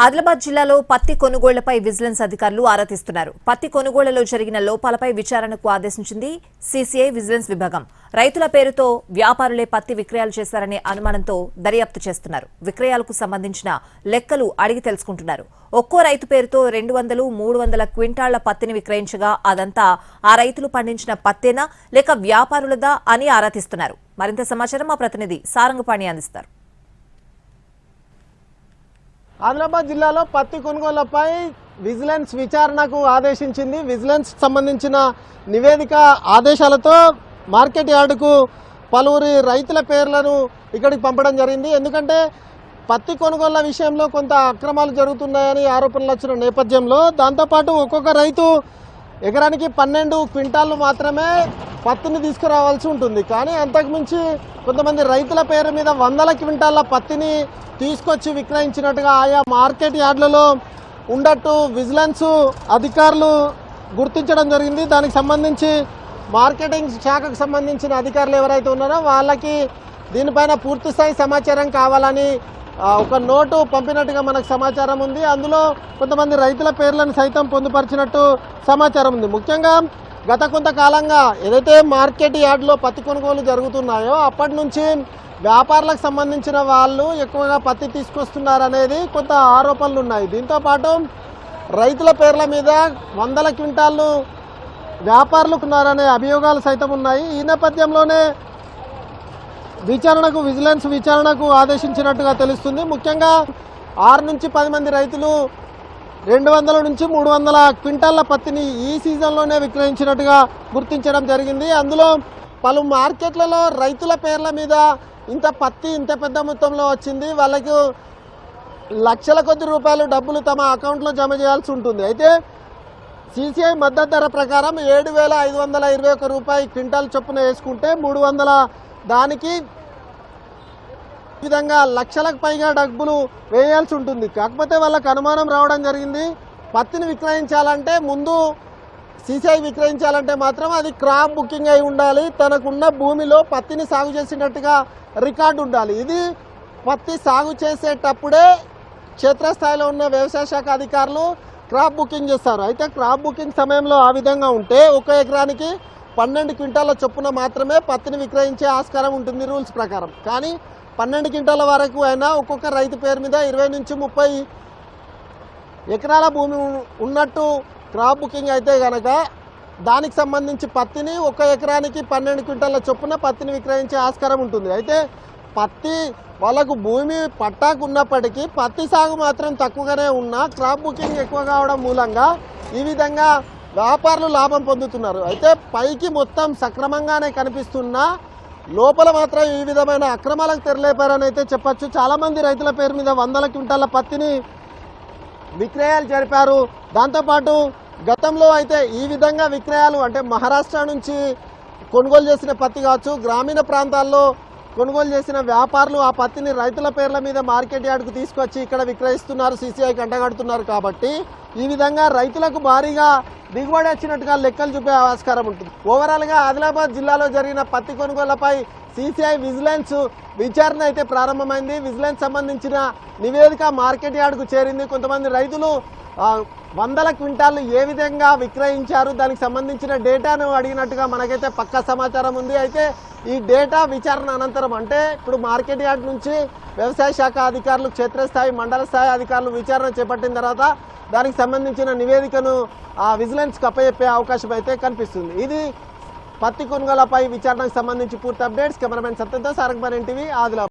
ఆదిలాబాద్ జిల్లాలో పత్తి కొనుగోళ్లపై విజిలెన్స్ అధికారులు ఆరా తీస్తున్నారు. పత్తి కొనుగోళ్లలో జరిగిన లోపాలపై విచారణకు ఆదేశించింది సీసీఐ విజిలెన్స్ విభాగం. రైతుల పేరుతో వ్యాపారులే పత్తి విక్రయాలు చేశారనే అనుమానంతో దర్యాప్తు చేస్తున్నారు. విక్రయాలకు సంబంధించిన లెక్కలు అడిగి తెలుసుకుంటున్నారు. ఒక్కో రైతు పేరుతో 200-300 క్వింటాళ్ల పత్తిని విక్రయించగా అదంతా ఆ రైతులు పండించిన పత్తేనా లేక వ్యాపారులదా అని ఆరా తీస్తున్నారు. మరింత సమాచారం మా ప్రతినిధి సారంగపాణి అందిస్తారు. ఆదిలాబాద్ జిల్లాలో పత్తి కొనుగోళ్లపై విజిలెన్స్ విచారణకు ఆదేశించింది. విజిలెన్స్ సంబంధించిన నివేదిక ఆదేశాలతో మార్కెట్ యార్డుకు పలువురి రైతుల పేర్లను ఇక్కడికి పంపడం జరిగింది. ఎందుకంటే పత్తి కొనుగోళ్ల విషయంలో కొంత అక్రమాలు జరుగుతున్నాయని ఆరోపణలు వచ్చిన నేపథ్యంలో దాంతోపాటు ఒక్కొక్క రైతు ఎకరానికి 12 క్వింటాళ్లు మాత్రమే పత్తిని తీసుకురావాల్సి ఉంటుంది. కానీ అంతకుమించి కొంతమంది రైతుల పేరు మీద 100 క్వింటాళ్ల పత్తిని తీసుకొచ్చి విక్రయించినట్టుగా ఆయా మార్కెట్ యార్డులలో ఉండట్టు విజిలెన్స్ అధికారులు గుర్తించడం జరిగింది. దానికి సంబంధించి మార్కెటింగ్ శాఖకు సంబంధించిన అధికారులు ఎవరైతే ఉన్నారో వాళ్ళకి దీనిపైన పూర్తిస్థాయి సమాచారం కావాలని ఒక నోటు పంపినట్టుగా మనకు సమాచారం ఉంది. అందులో కొంతమంది రైతుల పేర్లను సైతం పొందుపరిచినట్టు సమాచారం ఉంది. ముఖ్యంగా గత కొంతకాలంగా ఏదైతే మార్కెట్ యార్డులో పత్తి కొనుగోలు జరుగుతున్నాయో అప్పటి నుంచి వ్యాపారులకు సంబంధించిన వాళ్ళు ఎక్కువగా పత్తి తీసుకొస్తున్నారనేది కొంత ఆరోపణలు ఉన్నాయి. దీంతోపాటు రైతుల పేర్ల మీద 100 క్వింటాళ్ళు వ్యాపారులకు ఉన్నారనే అభియోగాలు సైతం ఉన్నాయి. ఈ నేపథ్యంలోనే విజిలెన్స్ విచారణకు ఆదేశించినట్టుగా తెలుస్తుంది. ముఖ్యంగా 6 నుంచి 10 మంది రైతులు 200-300 క్వింటాళ్ల పత్తిని ఈ సీజన్లోనే విక్రయించినట్టుగా గుర్తించడం జరిగింది. అందులో పలు మార్కెట్లలో రైతుల పేర్ల మీద ఇంత పత్తి ఇంత పెద్ద మొత్తంలో వచ్చింది. వాళ్ళకు లక్షల కొద్ది రూపాయలు డబ్బులు తమ అకౌంట్లో జమ చేయాల్సి ఉంటుంది. అయితే సీసీఐ మద్దతు ధర ప్రకారం 7,521 రూపాయలు క్వింటాల్ చొప్పున వేసుకుంటే 300 దానికి ఈ విధంగా లక్షలకు పైగా డబ్బులు వేయాల్సి ఉంటుంది. కాకపోతే వాళ్ళకు అనుమానం రావడం జరిగింది. పత్తిని విక్రయించాలంటే ముందు సీసీఐ విక్రయించాలంటే మాత్రం అది క్రాప్ బుకింగ్ అయి ఉండాలి. తనకున్న భూమిలో పత్తిని సాగు చేసినట్టుగా రికార్డు ఉండాలి. ఇది పత్తి సాగు చేసేటప్పుడే క్షేత్రస్థాయిలో ఉన్న వ్యవసాయ శాఖ అధికారులు క్రాప్ బుకింగ్ చేస్తారు. అయితే క్రాప్ బుకింగ్ సమయంలో ఆ విధంగా ఉంటే ఒక ఎకరానికి 12 క్వింటాల చొప్పున మాత్రమే పత్తిని విక్రయించే ఆస్కారం ఉంటుంది రూల్స్ ప్రకారం. కానీ 12 క్వింటాల వరకు అయినా ఒక్కొక్క రైతు పేరు మీద 20-30 ఎకరాల భూమి ఉన్నట్టు క్రాప్ బుకింగ్ అయితే కనుక దానికి సంబంధించి పత్తిని ఒక ఎకరానికి 12 క్వింటాల చొప్పున పత్తిని విక్రయించే ఆస్కారం ఉంటుంది. అయితే పత్తి వాళ్ళకు భూమి పట్టాకు ఉన్నప్పటికీ పత్తి సాగు మాత్రం తక్కువగానే ఉన్నా క్రాప్ బుకింగ్ ఎక్కువ కావడం మూలంగా ఈ విధంగా వ్యాపారులు లాభం పొందుతున్నారు. అయితే పైకి మొత్తం సక్రమంగానే కనిపిస్తున్నా లోపల మాత్రం ఈ విధమైన అక్రమాలకు తెరలేపారని అయితే చెప్పచ్చు. చాలామంది రైతుల పేరు మీద 100 క్వింటాల పత్తిని విక్రయాలు జరిపారు. దాంతోపాటు గతంలో అయితే ఈ విధంగా విక్రయాలు అంటే మహారాష్ట్ర నుంచి కొనుగోలు చేసిన పత్తి కావచ్చు, గ్రామీణ ప్రాంతాల్లో కొనుగోలు చేసిన వ్యాపారులు ఆ పత్తిని రైతుల పేర్ల మీద మార్కెట్ యార్డుకు తీసుకొచ్చి ఇక్కడ విక్రయిస్తున్నారు, సీసీఐకి అంటగడుతున్నారు. కాబట్టి ఈ విధంగా రైతులకు భారీగా దిగుబడి వచ్చినట్టుగా లెక్కలు చూపే ఆస్కారం ఉంటుంది. ఓవరాల్గా ఆదిలాబాద్ జిల్లాలో జరిగిన పత్తి కొనుగోళ్లపై సీసీఐ విజిలెన్స్ విచారణ అయితే ప్రారంభమైంది. విజిలెన్స్ సంబంధించిన నివేదిక మార్కెట్ యార్డుకు చేరింది. కొంతమంది రైతులు 100 క్వింటాళ్ళు ఏ విధంగా విక్రయించారు దానికి సంబంధించిన డేటాను అడిగినట్టుగా మనకైతే పక్కా సమాచారం ఉంది. అయితే ఈ డేటా విచారణ అనంతరం అంటే ఇప్పుడు మార్కెట్ యార్డ్ నుంచి వ్యవసాయ శాఖ అధికారులు క్షేత్రస్థాయి మండల స్థాయి అధికారులు విచారణ చేపట్టిన తర్వాత దానికి సంబంధించిన నివేదికను విజిలెన్స్కి అప్పచెప్పే అవకాశం అయితే కనిపిస్తుంది. ఇది పత్తి కొనుగోలపై విచారణకు సంబంధించి పూర్తి అప్డేట్స్. కెమెరామెన్ సత్యంతో సారంగపాణి, NTV, ఆదిలాబాద్.